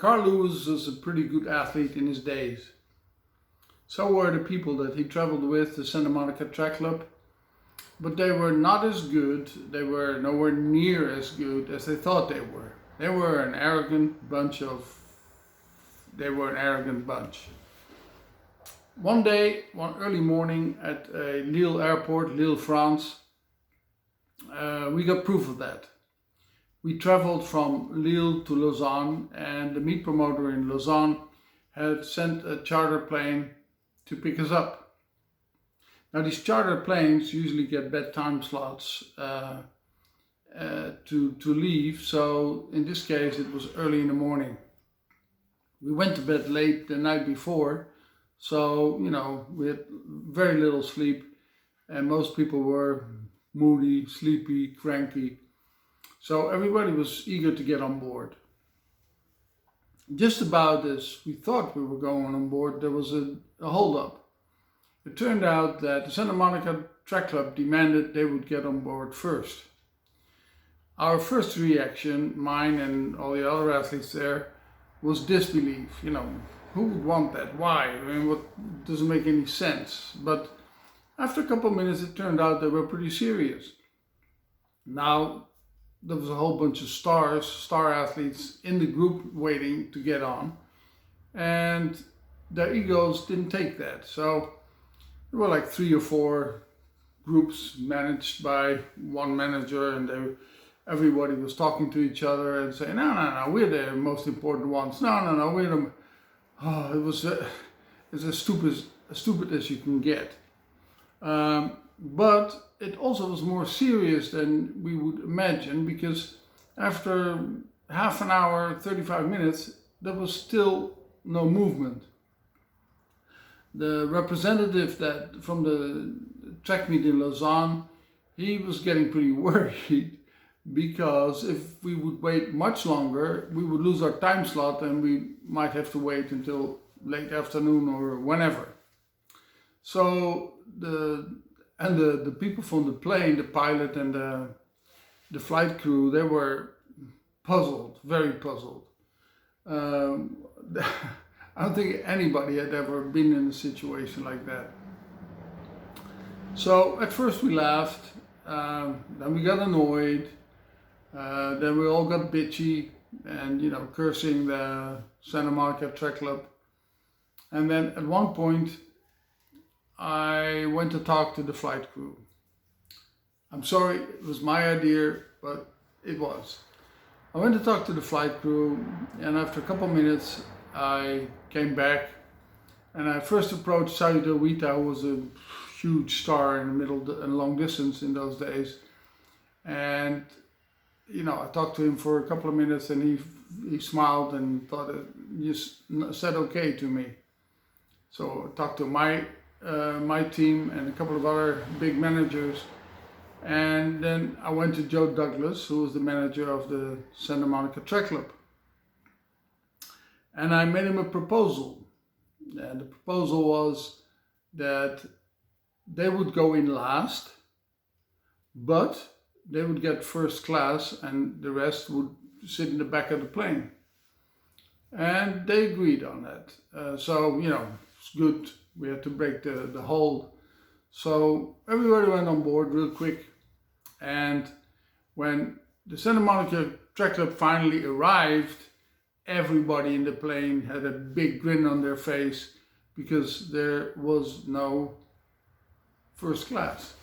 Carl Lewis was a pretty good athlete in his days. So were the people that he traveled with, the Santa Monica Track Club, but they were not as good, they were nowhere near as good as they thought they were. They were an arrogant bunch. One day, one early morning at Lille airport, Lille, France, we got proof of that. We traveled from Lille to Lausanne, and the meet promoter in Lausanne had sent a charter plane to pick us up. Now these charter planes usually get bad time slots to leave, so in this case it was early in the morning. We went to bed late the night before, so we had very little sleep, and most people were moody, sleepy, cranky. So everybody was eager to get on board. Just about as we thought we were going on board, there was a hold-up. It turned out that the Santa Monica Track Club demanded they would get on board first. Our first reaction, mine and all the other athletes there, was disbelief. Who would want that? Why? I mean, what doesn't make any sense. But after a couple of minutes, it turned out they were pretty serious. Now, there was a whole bunch of star athletes in the group waiting to get on, and their egos didn't take that. So there were like 3 or 4 groups managed by one manager, and everybody was talking to each other and saying, no, we're the most important ones. No, we're the... Oh, it was as stupid as you can get. But it also was more serious than we would imagine, because after half an hour, 35 minutes, there was still no movement. The representative from the track meet in Lausanne, he was getting pretty worried, because if we would wait much longer, we would lose our time slot and we might have to wait until late afternoon or whenever. So the people from the plane, the pilot and the flight crew, they were puzzled, very puzzled. I don't think anybody had ever been in a situation like that. So at first we laughed, then we got annoyed, then we all got bitchy and cursing the Santa Monica Track Club. And then at one point I went to talk to the flight crew. I'm sorry, it was my idea, but it was. I went to talk to the flight crew, and after a couple of minutes I came back, and I first approached Sadi Del Vita, who was a huge star in the middle and long distance in those days. And I talked to him for a couple of minutes, and he smiled and thought he said okay to me. So I talked to my team and a couple of other big managers, and then I went to Joe Douglas, who was the manager of the Santa Monica Track Club, and I made him a proposal. And the proposal was that they would go in last, but they would get first class and the rest would sit in the back of the plane. And they agreed on that. So it's good. We had to break the hold. So everybody went on board real quick. And when the Santa Monica Track Club finally arrived, everybody in the plane had a big grin on their face, because there was no first class.